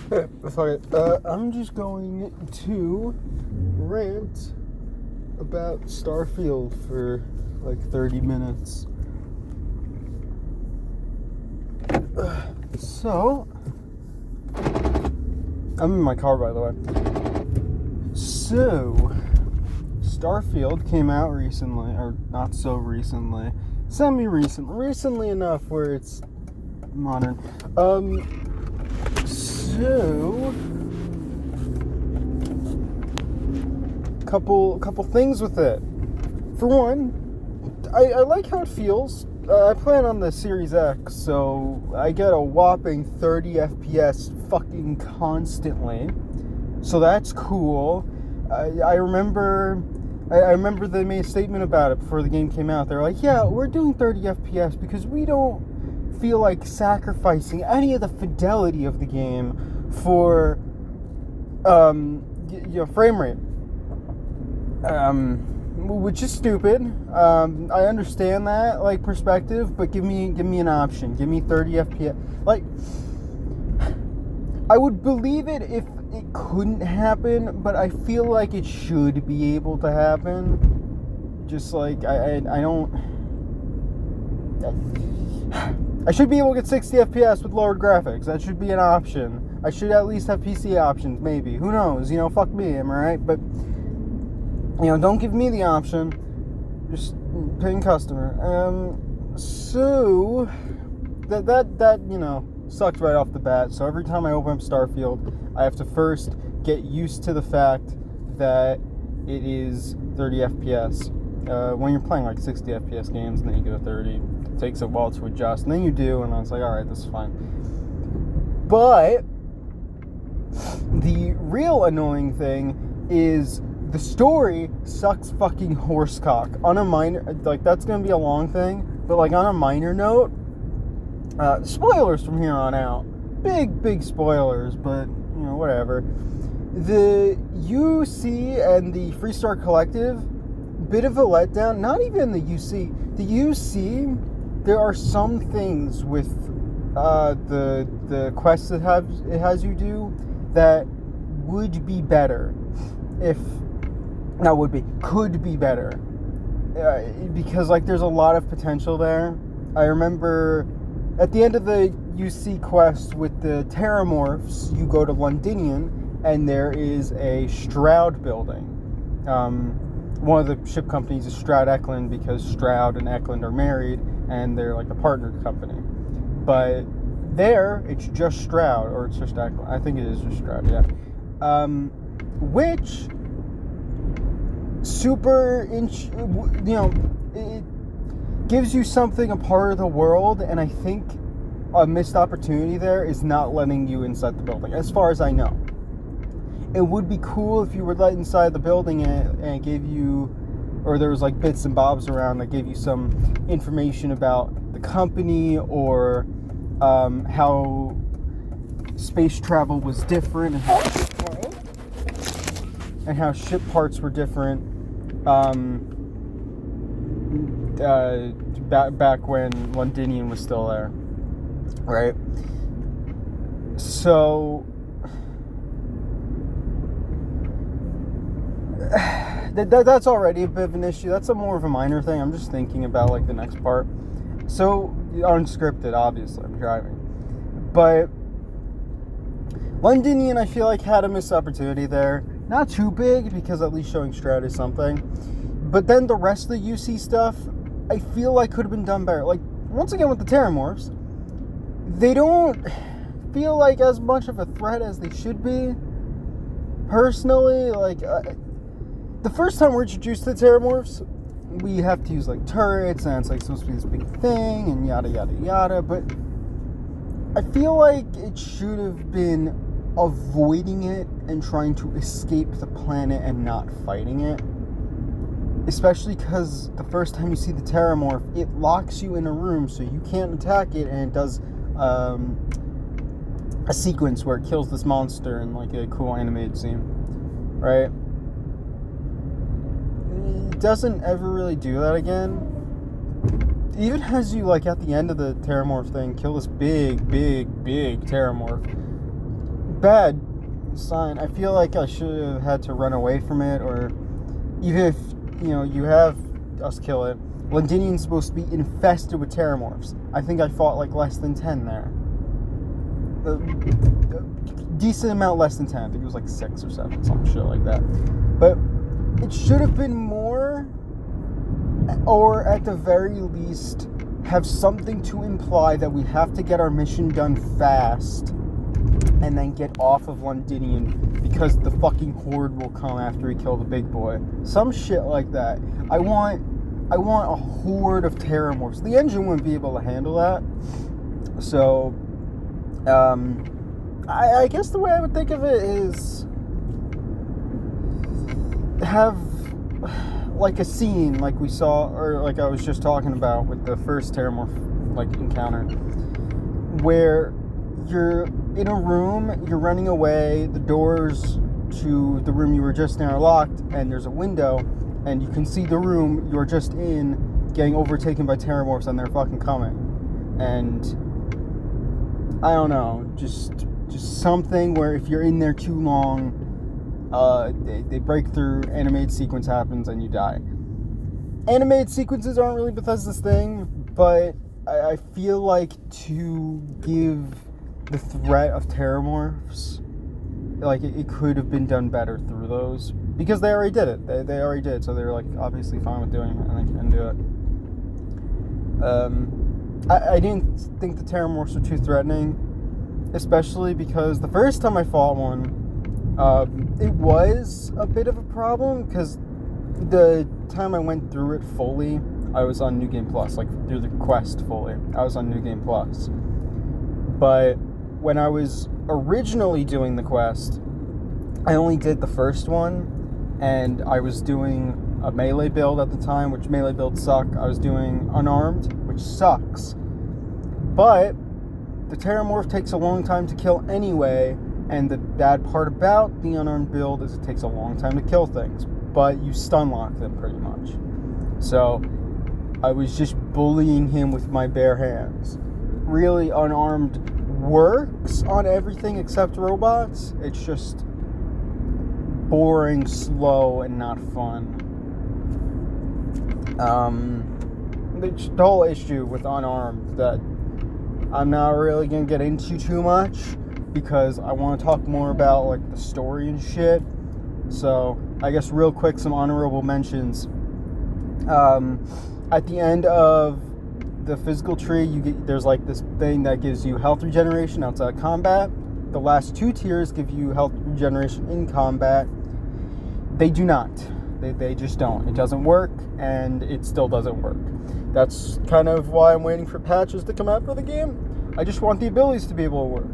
Fuck it. I'm just going to rant about Starfield for like 30 minutes. So, I'm in my car, by the way. So, Starfield came out recently, or not so recently, recently enough where it's modern. So, couple things with it. For one, I like how it feels. I plan on the Series X, so I get a whopping 30 FPS fucking constantly. So that's cool. I remember they made a statement about it before the game came out. They're like, yeah, we're doing 30 FPS because we don't feel like sacrificing any of the fidelity of the game for frame rate. Which is stupid. I understand that like perspective, but give me an option. Give me 30 FPS. Like, I would believe it if it couldn't happen, but I feel like it should be able to happen. Just like I should be able to get 60 FPS with lowered graphics. That should be an option. I should at least have PC options, maybe. Who knows? Fuck me, am I right? But don't give me the option. Just paying customer. So that sucked right off the bat. So every time I open up Starfield, I have to first get used to the fact that it is 30 FPS. When you're playing like 60 FPS games and then you go to 30, it takes a while to adjust. And then you do, and I was like, alright, this is fine. But the real annoying thing is the story sucks fucking horsecock. On a minor, like, that's gonna be a long thing, but like on a minor note, spoilers from here on out. Big spoilers, but whatever. The UC and the Freestar Collective, bit of a letdown. Not even the UC. The UC, there are some things with the quests it has you do that would be better if. Could be better. Because, like, there's a lot of potential there. I remember at the end of the UC quest with the Terramorphs, you go to Londinium, and there is a Stroud building. One of the ship companies is Stroud Eklund because Stroud and Eklund are married, and they're like a partner company. But there, it's just Stroud, or it's just Eklund. I think it is just Stroud, yeah. Which... it gives you something, a part of the world, and I think a missed opportunity there is not letting you inside the building, as far as I know. It would be cool if you were let inside the building and it gave you, or there was like bits and bobs around that gave you some information about the company, or how space travel was different, and how ship parts were different. Back when Londinium was still there, right? So that's already a bit of an issue. That's more of a minor thing. I'm just thinking about like the next part. So unscripted, obviously, I'm driving, but Londinium, I feel like, had a missed opportunity there. Not too big, because at least showing Stroud is something. But then the rest of the UC stuff, I feel like could have been done better. Like, once again with the Terramorphs, they don't feel like as much of a threat as they should be. Personally, like, the first time we're introduced to the Terramorphs, we have to use like turrets, and it's like supposed to be this big thing, and yada yada yada. But I feel like it should have been avoiding it and trying to escape the planet and not fighting it. Especially because the first time you see the Terramorph, it locks you in a room so you can't attack it, and it does a sequence where it kills this monster in like a cool animated scene, right? It doesn't ever really do that again. It even has you, like, at the end of the Terramorph thing, kill this big Terramorph. bad sign. I feel like I should have had to run away from it, or even if, you have us kill it. Londinian's supposed to be infested with terramorphs. I think I fought like less than 10 there. Decent amount less than 10. I think it was like 6 or 7, some shit like that. But it should have been more, or at the very least have something to imply that we have to get our mission done fast and then get off of Londinian because the fucking horde will come after we kill the big boy. Some shit like that. I want a horde of terramorphs. The engine wouldn't be able to handle that. So, I guess the way I would think of it is have like a scene like we saw, or like I was just talking about with the first terramorph like encounter, where you're in a room, you're running away, the doors to the room you were just in are locked, and there's a window, and you can see the room you're just in getting overtaken by terramorphs, and they're fucking coming. And I don't know, just something where if you're in there too long, they break through, animated sequence happens, and you die. Animated sequences aren't really Bethesda's thing, but I feel like to give the threat of terramorphs, like it could have been done better through those, because they already did it. They already did, so they're like obviously fine with doing it, and they can do it. I didn't think the terramorphs were too threatening, especially because the first time I fought one, it was a bit of a problem, because the time I went through it fully, I was on New Game Plus, like through the quest fully, I was on New Game Plus. But when I was originally doing the quest, I only did the first one, and I was doing a melee build at the time, which melee builds suck. I was doing unarmed, which sucks. But the terramorph takes a long time to kill anyway, and the bad part about the unarmed build is it takes a long time to kill things, but you stun lock them pretty much. So I was just bullying him with my bare hands. Really, unarmed works on everything except robots. It's just boring, slow, and not fun. The whole issue with unarmed that I'm not really gonna get into too much, because I want to talk more about like the story and shit. So I guess real quick, some honorable mentions. At the end of the physical tree, there's like this thing that gives you health regeneration outside combat. The last 2 tiers give you health regeneration in combat. They do not. They just don't. It doesn't work, and it still doesn't work. That's kind of why I'm waiting for patches to come out for the game. I just want the abilities to be able to work.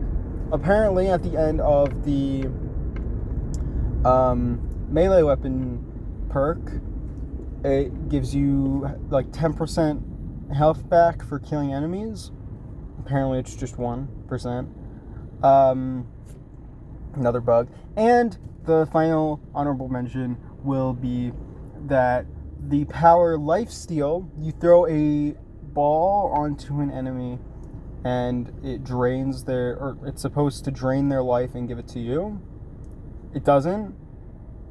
Apparently, at the end of the melee weapon perk, it gives you like 10% health back for killing enemies. Apparently, it's just 1%. Another bug. And the final honorable mention will be that the power lifesteal, you throw a ball onto an enemy and it drains it's supposed to drain their life and give it to you. It doesn't.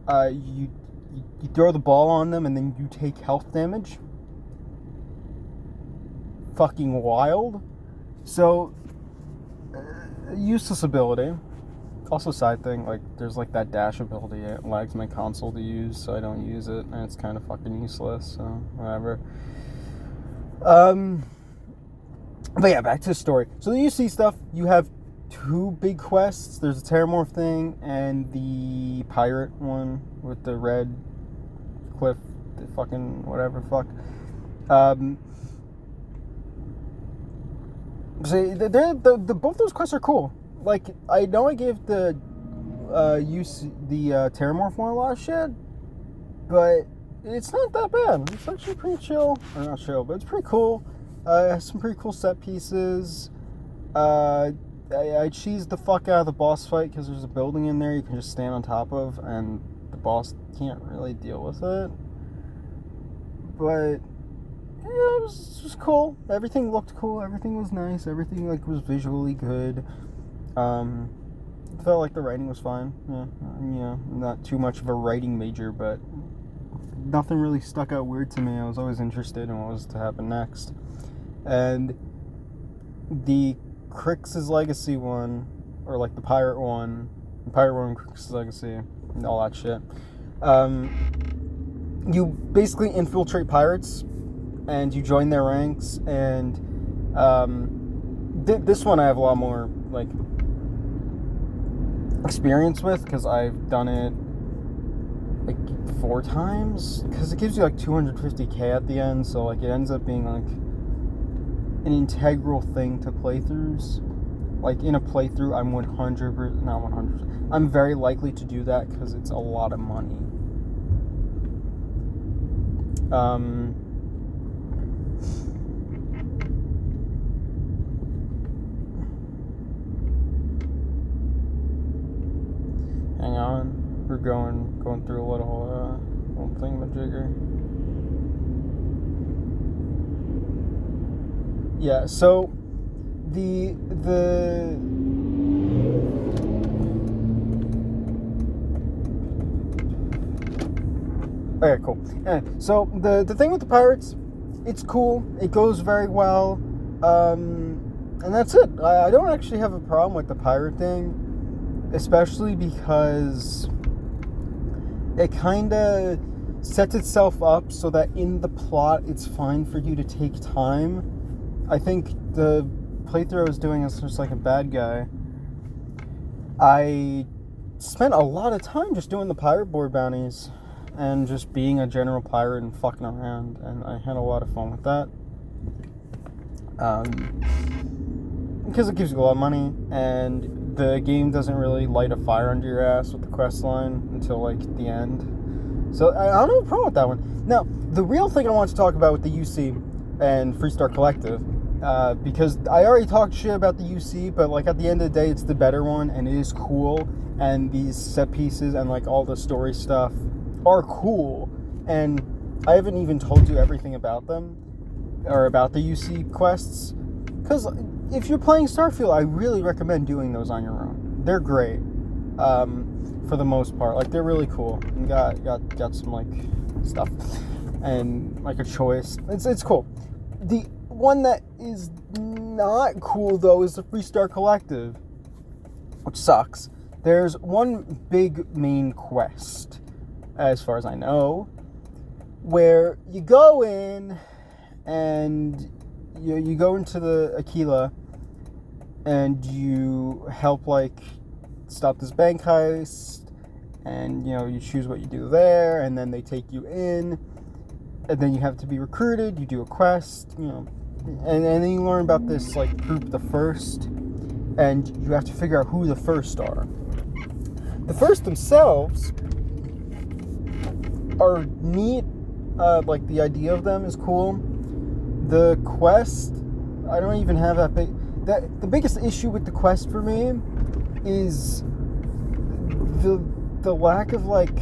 You throw the ball on them and then you take health damage. Fucking wild. So, useless ability. Also, side thing, like, there's like that dash ability. It lags my console to use, so I don't use it, and it's kind of fucking useless, so whatever. But yeah, back to the story. So the UC stuff, you have 2 big quests. There's a terramorph thing and the pirate one with the red cliff, the fucking whatever fuck. So both those quests are cool. Like, I know I gave the terramorph one a lot of shit, but it's not that bad. It's actually pretty chill. Or not chill, but it's pretty cool. It has some pretty cool set pieces. I cheesed the fuck out of the boss fight because there's a building in there you can just stand on top of, and the boss can't really deal with it. But yeah, it was just cool. Everything looked cool. Everything was nice. Everything like was visually good. felt like the writing was fine. Yeah, not too much of a writing major, but nothing really stuck out weird to me. I was always interested in what was to happen next. And the Crix's Legacy one, or like the Pirate one, Crix's Legacy, and all that shit. You basically infiltrate pirates, and you join their ranks, and this one I have a lot more like experience with, because I've done it like 4 times, because it gives you like 250k at the end, so like it ends up being like an integral thing to playthroughs. Like in a playthrough, I'm 100%, not 100%, I'm very likely to do that because it's a lot of money. Hang on, we're going through a little thingamajigger. Yeah, so the okay, cool. So the thing with the pirates, it's cool. It goes very well, and that's it. I don't actually have a problem with the pirate thing, especially because it kind of sets itself up so that in the plot, it's fine for you to take time. I think the playthrough I was doing as just like a bad guy, I spent a lot of time just doing the pirate board bounties and just being a general pirate and fucking around, and I had a lot of fun with that. Because it gives you a lot of money, and the game doesn't really light a fire under your ass with the quest line until like the end. So I don't have a problem with that one. Now, the real thing I want to talk about with the UC and Freestar Collective, because I already talked shit about the UC, but like at the end of the day, it's the better one, and it is cool, and these set pieces and like all the story stuff are cool, and I haven't even told you everything about them, or about the UC quests, because if you're playing Starfield, I really recommend doing those on your own. They're great, for the most part. Like, they're really cool, and got some like stuff, and like a choice. It's cool. The one that is not cool though is the Freestar Collective, which sucks. There's one big main quest, as far as I know, where you go in and you go into the Aquila and you help like stop this bank heist, and you choose what you do there, and then they take you in, and then you have to be recruited, you do a quest, and then you learn about this like group, the First, and you have to figure out who the First are. The First themselves are neat. Like, the idea of them is cool. The quest, I don't even have that big. The biggest issue with the quest for me is the lack of like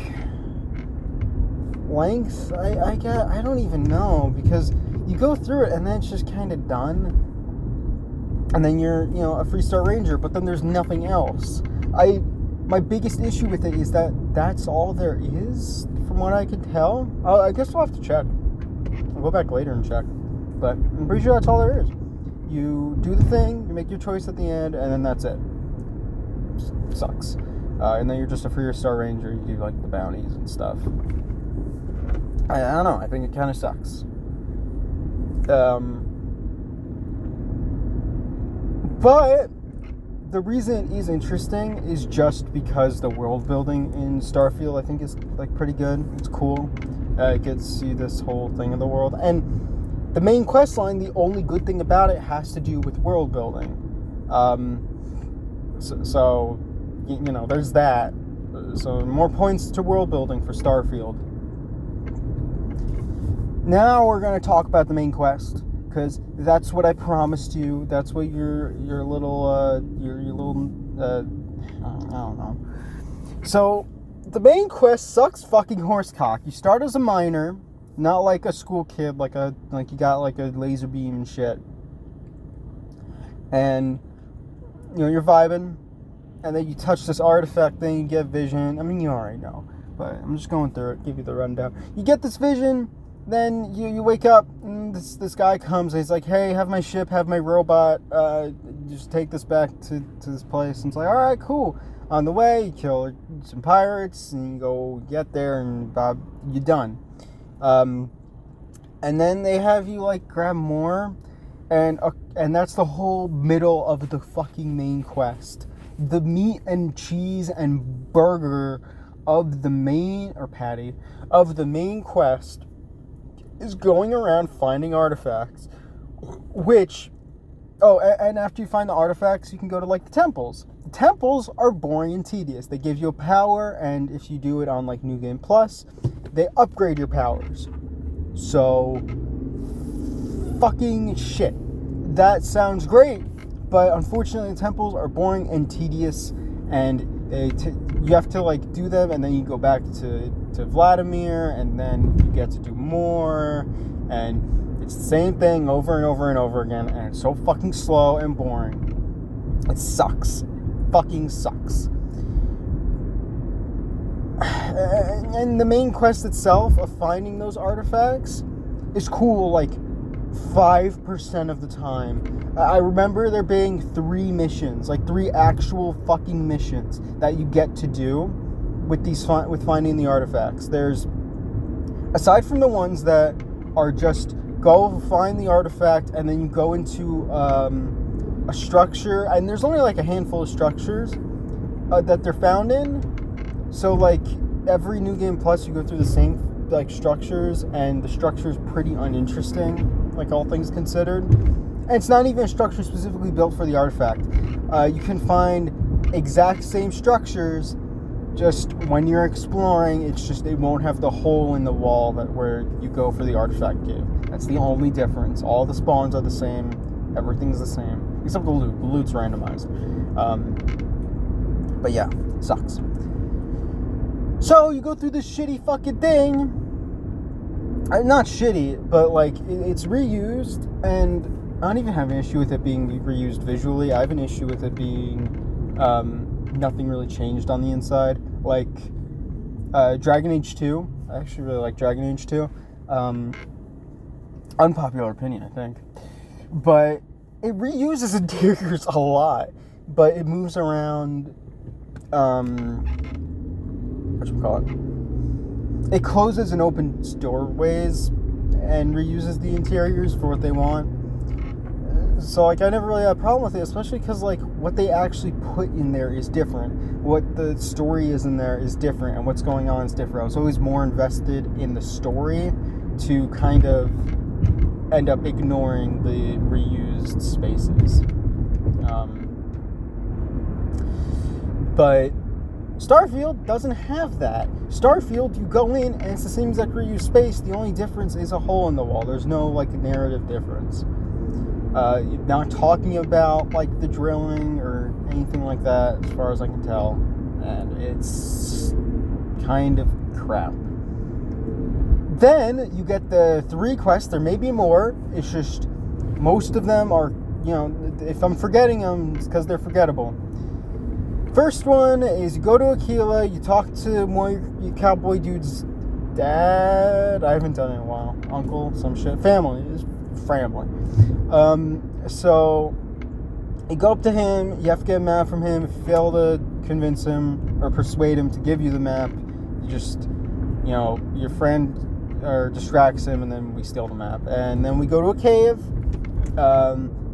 length. I don't even know, because you go through it and then it's just kind of done, and then you're a Freestar Ranger, but then there's nothing else. My biggest issue with it is that that's all there is, from what I can tell. I guess we'll have to check. I'll go back later and check. But I'm pretty sure that's all there is. You do the thing, you make your choice at the end, and then that's it. Sucks. And then you're just a Freestar Ranger. You do like the bounties and stuff. I don't know. I think it kind of sucks. But the reason it is interesting is just because the world building in Starfield, I think, is like pretty good. It's cool. It gets to see this whole thing of the world, and the main quest line, the only good thing about it has to do with world building. So there's that. So more points to world building for Starfield. Now we're going to talk about the main quest, because that's what I promised you. That's what your little I don't know. So the main quest sucks fucking horsecock. You start as a miner, not like a school kid, like you got like a laser beam and shit, and you're vibing, and then you touch this artifact, then you get vision. I mean, you already know, but I'm just going through it, give you the rundown. You get this vision, then you wake up, and this guy comes, and he's like, hey, have my ship, have my robot, just take this back to this place. And it's like, all right, cool. On the way, you kill some pirates, and you go get there, and you're done. And then they have you, like, grab more, and that's the whole middle of the fucking main quest. The meat and cheese and burger of the main, or patty, of the main quest is going around finding artifacts, which, and after you find the artifacts, you can go to, like, the temples. The temples are boring and tedious. They give you a power, and if you do it on, like, New Game Plus, they upgrade your powers. So, fucking shit. That sounds great, but unfortunately the temples are boring and tedious, and you have to, like, do them, and then you go back to Vladimir, and then you get to do more, and it's the same thing over and over and over again, and it's so fucking slow and boring. It sucks. Fucking sucks. And the main quest itself of finding those artifacts is cool, like, 5% of the time. I remember there being 3 missions, like 3 actual fucking missions that you get to do with finding the artifacts. There's, aside from the ones that are just go find the artifact and then you go into a structure, and there's only like a handful of structures that they're found in. So, like, every New Game Plus, you go through the same, like, structures, and the structure is pretty uninteresting, like, all things considered. And it's not even a structure specifically built for the artifact. You can find exact same structures, just when you're exploring, it's just it won't have the hole in the wall where you go for the artifact cave. That's the only difference. All the spawns are the same. Everything's the same, except the loot. The loot's randomized. But yeah, sucks. So, you go through this shitty fucking thing. Not shitty, but, like, it's reused, and I don't even have an issue with it being reused visually. I have an issue with it being nothing really changed on the inside. Like, Dragon Age 2. I actually really like Dragon Age 2. Unpopular opinion, I think. But it reuses interiors a lot. But it moves around... It closes and opens doorways and reuses the interiors for what they want. So, like, I never really had a problem with it, especially because, like, what they actually put in there is different. What the story is in there is different, and what's going on is different. I was always more invested in the story to kind of end up ignoring the reused spaces. But Starfield doesn't have that. Starfield, you go in and it's the same exact reused space. The only difference is a hole in the wall. There's no, like, narrative difference. Not talking about, like, the drilling or anything like that, as far as I can tell. And it's kind of crap. Then you get the 3 quests. There may be more. It's just most of them are, you know, if I'm forgetting them, it's because they're forgettable. First one is you go to Aquila, you talk to one of your cowboy dude's dad. I haven't done it in a while. Uncle, some shit. Family. It's family. So you go up to him, you have to get a map from him. If you fail to convince him or persuade him to give you the map, you just, you know, your friend distracts him, and then we steal the map. And then we go to a cave.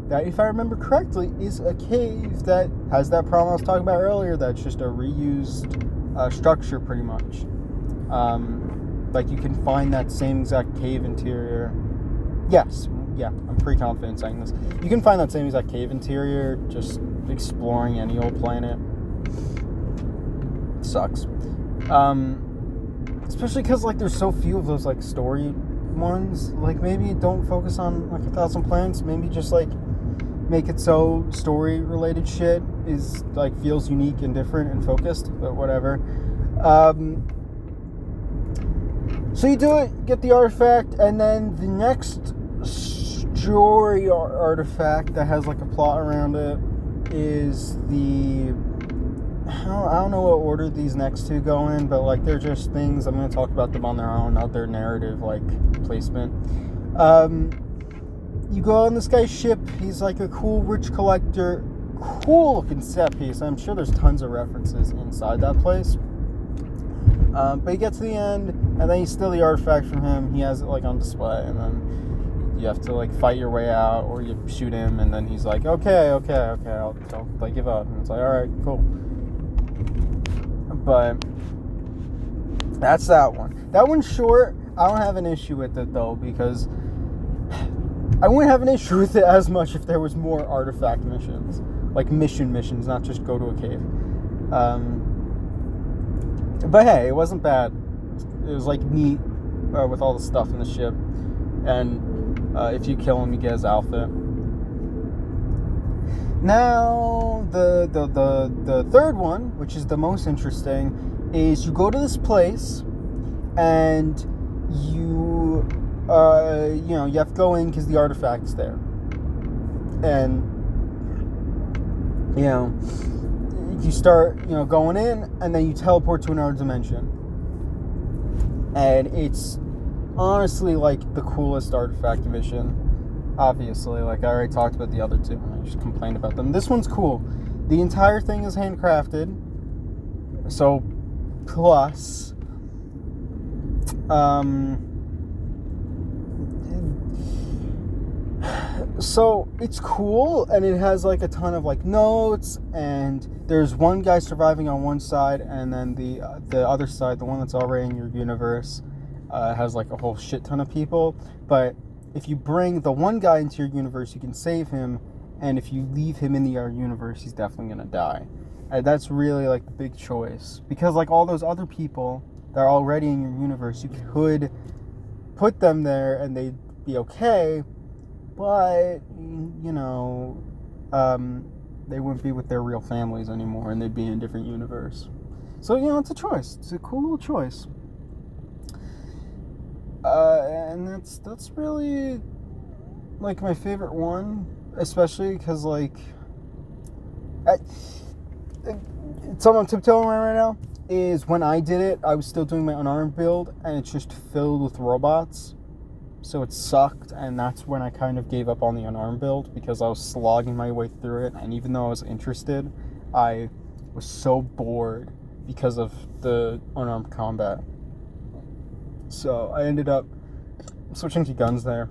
That, if I remember correctly, is a cave that has that problem I was talking about earlier. That's just a reused structure, pretty much. Like, you can find that same exact cave interior. Yes, yeah, I'm pretty confident saying this. You can find that same exact cave interior just exploring any old planet. Sucks. Especially because, like, there's so few of those, like, story ones. Like, maybe don't focus on, like, 1,000 planets. Maybe just, like, make it so story related shit is, like, feels unique and different and focused, but whatever. So you do it, get the artifact, and then the next story artifact that has, like, a plot around it is the I don't know what order these next two go in, but like they're just things I'm going to talk about them on their own, not their narrative like placement. You go on this guy's ship. He's like a cool rich collector, cool looking set piece. I'm sure there's tons of references inside that place. But you get to the end, and then you steal the artifact from him. He has it like on display, and then you have to like fight your way out, or you shoot him, and then he's like, okay, I'll like give up. And it's like, all right, cool. But that's that one. That one's short. I don't have an issue with it though, because I wouldn't have an issue with it as much if there was more artifact missions, like missions, not just go to a cave. But hey, it wasn't bad. It was like neat with all the stuff in the ship, and if you kill him, you get his outfit. Now the third one, which is the most interesting, is you go to this place, and you have to go in because the artifact's there, and you start going in, and then you teleport to another dimension, and it's honestly like the coolest artifact mission. Obviously, like I already talked about the other two, and I just complained about them. This one's cool. The entire thing is handcrafted, so plus so it's cool, and it has like a ton of like notes, and there's one guy surviving on one side, and then the other side, the one that's already in your universe, has like a whole shit ton of people. But if you bring the one guy into your universe, you can save him, and if you leave him in the other universe, he's definitely gonna die. And that's really like the big choice, because like all those other people that are already in your universe, you could put them there and they'd be okay, but they wouldn't be with their real families anymore, and they'd be in a different universe. So it's a choice. It's a cool little choice. And that's really like my favorite one, especially because like something I'm tiptoeing around right now is when I did it, I was still doing my unarmed build, and it's just filled with robots. So it sucked, and that's when I kind of gave up on the unarmed build, because I was slogging my way through it, and even though I was interested, I was so bored because of the unarmed combat. So I ended up switching to guns there.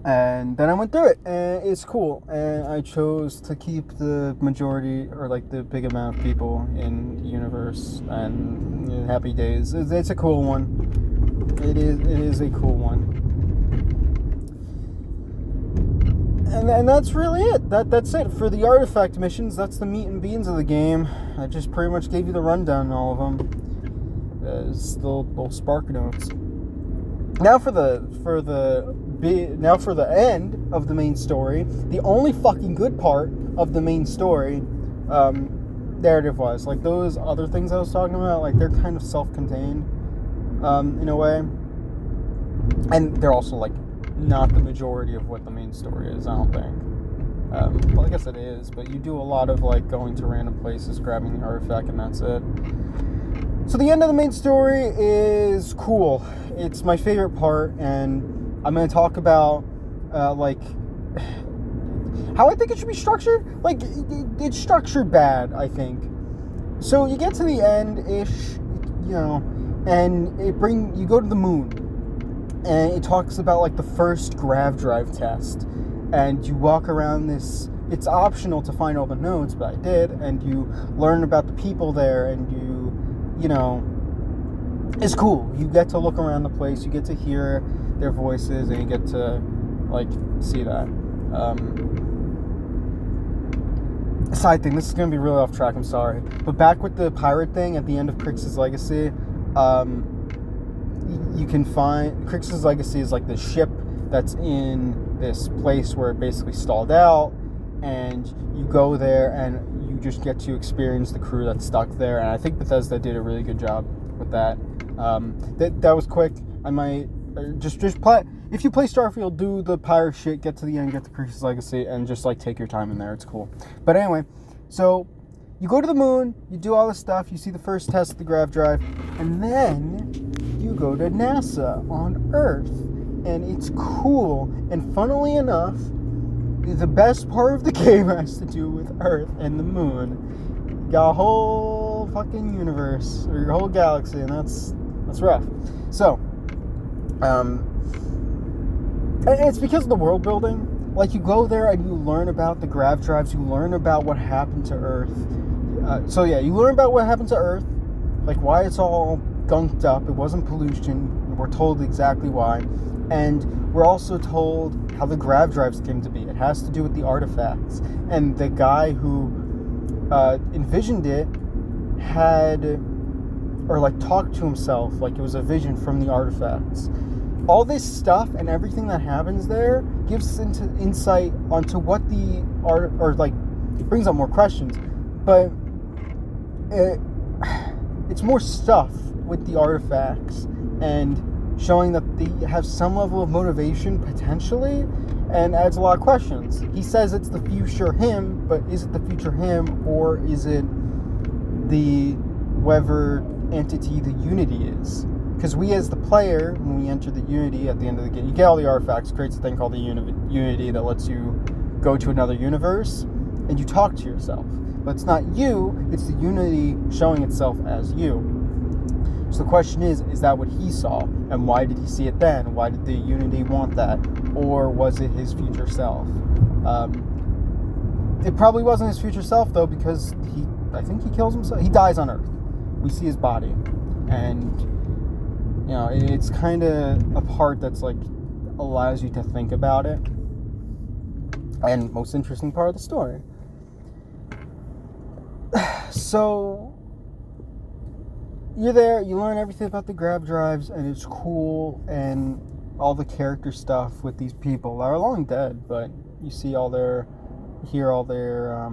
And then I went through it, and it's cool. And I chose to keep the majority, or like the big amount of people in the universe, and happy days. It's a cool one. It is a cool one. And that's really it. That's it for the artifact missions. That's the meat and beans of the game. I just pretty much gave you the rundown on all of them. It's the little spark notes. Now for the end of the main story, the only fucking good part of the main story, narrative-wise. Like those other things I was talking about, like they're kind of self-contained, in a way. And they're also like not the majority of what the main story is, I don't think. Well, I guess it is, but you do a lot of like going to random places, grabbing the artifact, and that's it. So the end of the main story is cool. It's my favorite part, and I'm going to talk about like how I think it should be structured. Like it's structured bad, I think. So you get to the end-ish, and you go to the moon, and it talks about like the first grav drive test, and you walk around this. It's optional to find all the nodes, but I did, and you learn about the people there, and it's cool. You get to look around the place, you get to hear their voices, and you get to like see that. Side thing, this is gonna be really off track, I'm sorry, but back with the pirate thing at the end of Crix's Legacy, you can find Crix's Legacy is like this ship that's in this place where it basically stalled out, and you go there and you just get to experience the crew that's stuck there. And I think Bethesda did a really good job with that. That was quick. I might just play. If you play Starfield, do the pirate shit, get to the end, get to Crix's Legacy, and just like take your time in there. It's cool. But anyway, so you go to the moon, you do all this stuff, you see the first test of the grav drive, and then you go to NASA on Earth. And it's cool. And funnily enough, the best part of the game has to do with Earth and the moon. You got a whole fucking universe, or your whole galaxy, and that's rough. So, and it's because of the world building. Like, you go there and you learn about the grav drives, you learn about what happened to Earth. You learn about what happened to Earth, like why it's all gunked up. It wasn't pollution. We're told exactly why. And we're also told how the grav drives came to be. It has to do with the artifacts. And the guy who envisioned it talked to himself like it was a vision from the artifacts. All this stuff and everything that happens there gives us insight onto what the art, or like, it brings up more questions, but it's more stuff with the artifacts and showing that they have some level of motivation potentially, and adds a lot of questions. He says it's the future him, but is it the future him, or is it the whatever entity the Unity is? Because we as the player, when we enter the Unity at the end of the game, you get all the artifacts, creates a thing called the Unity that lets you go to another universe, and you talk to yourself. But it's not you, it's the Unity showing itself as you. So the question is that what he saw? And why did he see it then? Why did the Unity want that? Or was it his future self? It probably wasn't his future self, though, because I think he kills himself. He dies on Earth. We see his body. And, you know, it's kind of a part that's, like, allows you to think about it. And most interesting part of the story. So, you're there, you learn everything about the grav drives, and it's cool, and all the character stuff with these people that are long dead, but you hear all their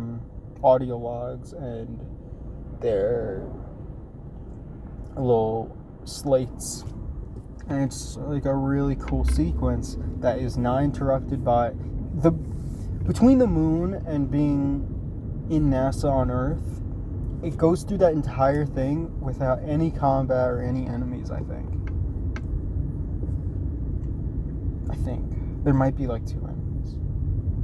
audio logs and their little slates, and it's like a really cool sequence that is not interrupted by between the moon and being in NASA on Earth. It goes through that entire thing without any combat or any enemies, I think. There might be like 2 enemies.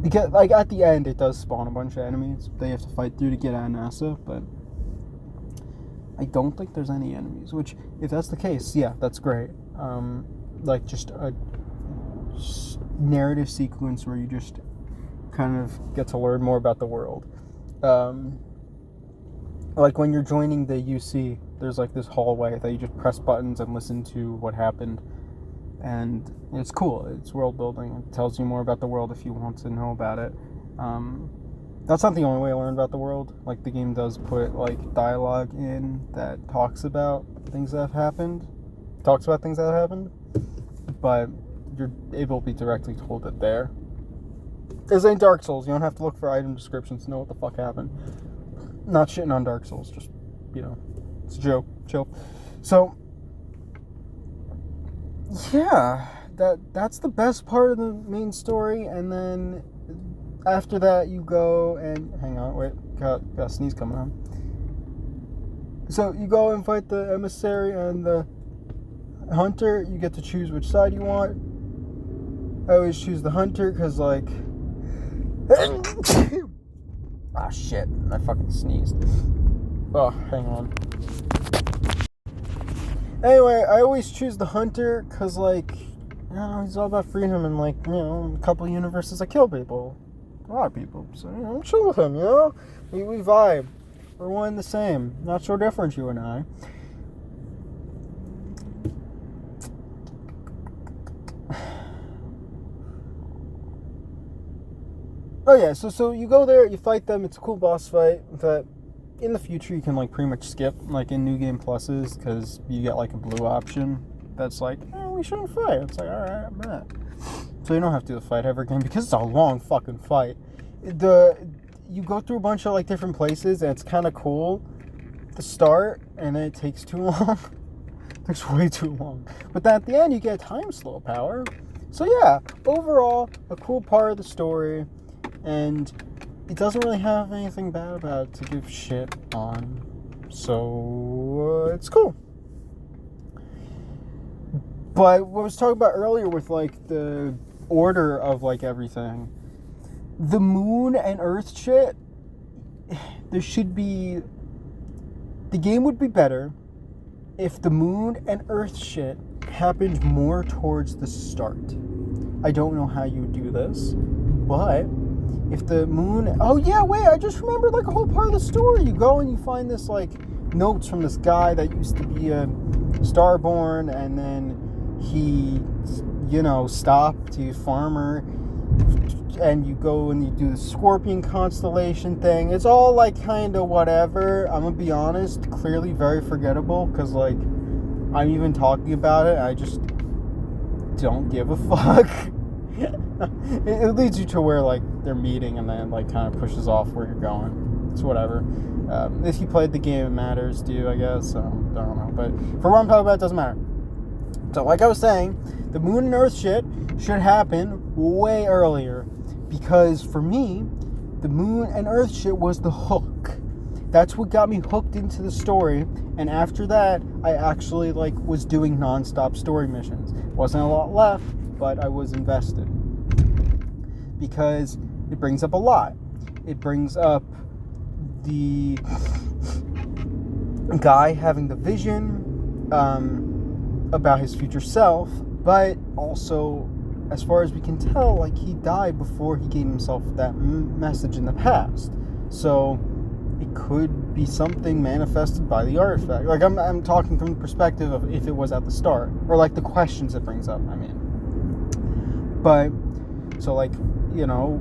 Because, like, at the end, it does spawn a bunch of enemies they have to fight through to get out of NASA, but I don't think there's any enemies, which, if that's the case, yeah, that's great. Like, just a narrative sequence where you just kind of get to learn more about the world. Like when you're joining the UC, there's like this hallway that you just press buttons and listen to what happened. And it's cool. It's world building. It tells you more about the world if you want to know about it. That's not the only way I learn about the world. Like, the game does put like dialogue in that talks about things that have happened. But you're able to be directly told it there. This ain't Dark Souls. You don't have to look for item descriptions to know what the fuck happened. Not shitting on Dark Souls, just, you know, it's a joke, chill. So, yeah, that's the best part of the main story, and then after that you go and, hang on, wait, got a sneeze coming on. So, you go and fight the emissary and the hunter. You get to choose which side you want. I always choose the hunter, because, like, ah, shit, I fucking sneezed. Oh, hang on. Anyway, I always choose the hunter, because, like, you know, he's all about freedom, and, like, you know, a couple of universes I kill people. A lot of people. So, you know, I'm chill with him, you know? We vibe. We're one and the same. Not so different, you and I. Oh yeah, so you go there, you fight them, it's a cool boss fight that in the future you can, like, pretty much skip, like in New Game Pluses, because you get, like, a blue option that's like, we shouldn't fight. It's like, alright, I'm back. So you don't have to do the fight ever again, because it's a long fucking fight. You go through a bunch of, like, different places, and it's kind of cool to start, and then it takes too long. It takes way too long. But then at the end, you get time slow power. So yeah, overall, a cool part of the story. And it doesn't really have anything bad about it to give shit on. So, it's cool. But what I was talking about earlier with, like, the order of, like, everything. The moon and Earth shit, there should be... The game would be better if the moon and Earth shit happened more towards the start. I don't know how you would do this, but if the moon... Oh, yeah, wait, I just remembered, like, a whole part of the story. You go and you find this, like, notes from this guy that used to be a Starborn, and then he, you know, stopped, he's a farmer, and you go and you do the Scorpion constellation thing. It's all, like, kind of whatever. I'm gonna be honest, clearly very forgettable, because, like, I'm even talking about it, I just don't give a fuck. It leads you to where, like, they're meeting, and then, like, kind of pushes off where you're going. It's whatever. If you played the game, it matters to you, I guess. So, I don't know. But for what I'm talking about, it doesn't matter. So, like I was saying, the moon and Earth shit should happen way earlier. Because for me, the moon and Earth shit was the hook. That's what got me hooked into the story. And after that, I actually, like, was doing non-stop story missions. Wasn't a lot left, but I was invested. Because it brings up a lot. It brings up the guy having the vision about his future self, but also, as far as we can tell, like, he died before he gave himself that message in the past. So it could be something manifested by the artifact. Like, I'm talking from the perspective of if it was at the start, or, like, the questions it brings up, I mean. But, so, like, you know,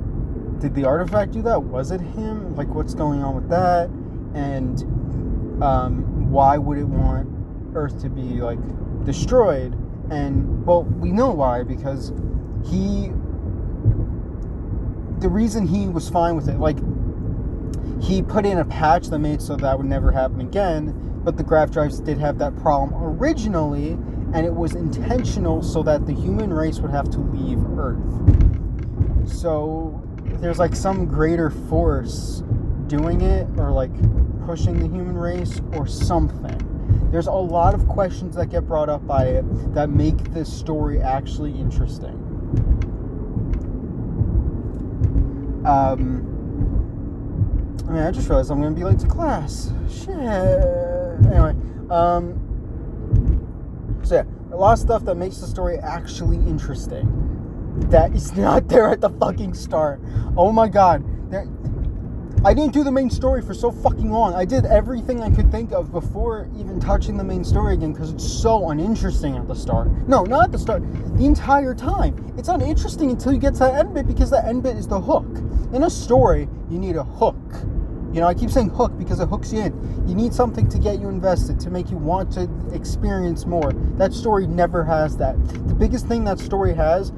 did the artifact do that? Was it him? Like, what's going on with that? And why would it want Earth to be, like, destroyed? And, well, we know why, because the reason he was fine with it, like, he put in a patch that made so that would never happen again, but the graph drives did have that problem originally, and it was intentional so that the human race would have to leave Earth. So there's, like, some greater force doing it, or, like, pushing the human race, or something. There's a lot of questions that get brought up by it that make this story actually interesting. I mean, I just realized I'm going to be late to class. Shit. Anyway, so yeah, a lot of stuff that makes the story actually interesting that is not there at the fucking start. Oh my god. I didn't do the main story for so fucking long. I did everything I could think of before even touching the main story again, because it's so uninteresting at the start. No, not at the start. The entire time. It's uninteresting until you get to that end bit, because the end bit is the hook. In a story, you need a hook. You know, I keep saying hook because it hooks you in. You need something to get you invested, to make you want to experience more. That story never has that. The biggest thing that story has,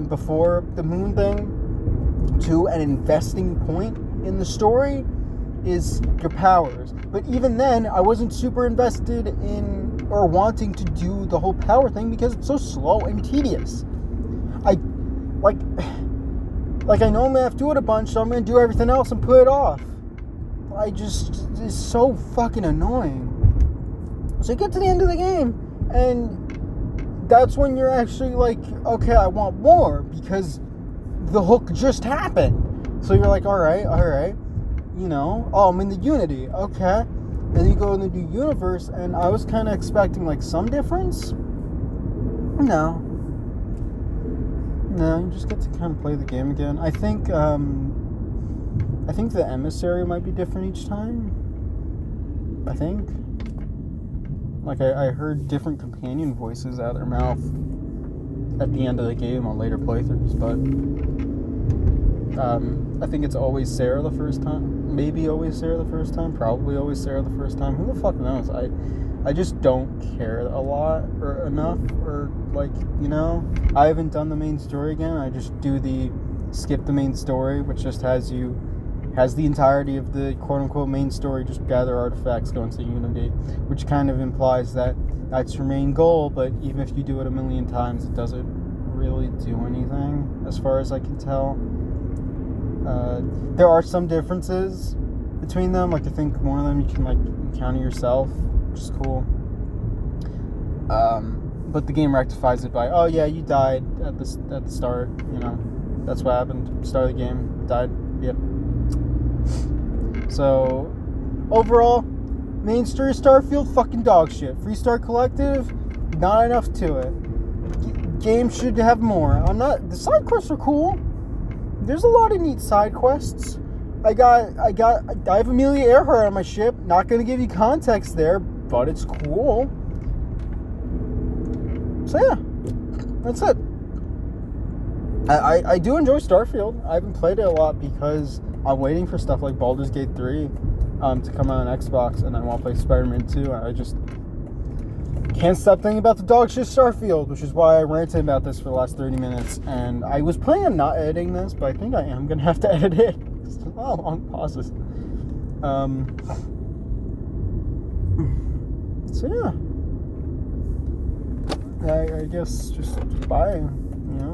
before the moon thing, to an investing point in the story, is your powers. But even then, I wasn't super invested in or wanting to do the whole power thing because it's so slow and tedious. I know I'm gonna have to do it a bunch, so I'm gonna do everything else and put it off. It's so fucking annoying. So you get to the end of the game, and that's when you're actually like, okay, I want more, because the hook just happened. So you're like, alright, you know, oh, I'm in the Unity, okay. And then you go in the new universe, and I was kind of expecting, like, some difference. No, you just get to kind of play the game again. I think the emissary might be different each time. I think. Like, I heard different companion voices out of their mouth at the end of the game on later playthroughs, but I think it's always Sarah the first time. Maybe always Sarah the first time. Probably always Sarah the first time. Who the fuck knows? I just don't care a lot or enough, or, like, you know, I haven't done the main story again. I just do skip the main story, which just has the entirety of the quote-unquote main story, just gather artifacts, go into Unity, which kind of implies that that's your main goal, but even if you do it a million times, it doesn't really do anything, as far as I can tell. There are some differences between them. Like I think one of them you can like encounter yourself, which is cool. But the game rectifies it by, oh yeah, you died at the start. You know, that's what happened. Start of the game, died. Yep. So overall, main story Starfield, fucking dog shit. Freestart Collective, not enough to it. Game should have more. The side quests are cool. There's a lot of neat side quests. I have Amelia Earhart on my ship. Not gonna give you context there, but it's cool. So yeah, that's it. I do enjoy Starfield. I haven't played it a lot because I'm waiting for stuff like Baldur's Gate 3 to come out on Xbox, and I want to play Spider-Man 2, and I just can't stop thinking about the dog shit Starfield, which is why I ranted about this for the last 30 minutes. And I was planning on not editing this, but I think I am going to have to edit it. It's a lot of long pauses. So yeah. I guess just bye, you know.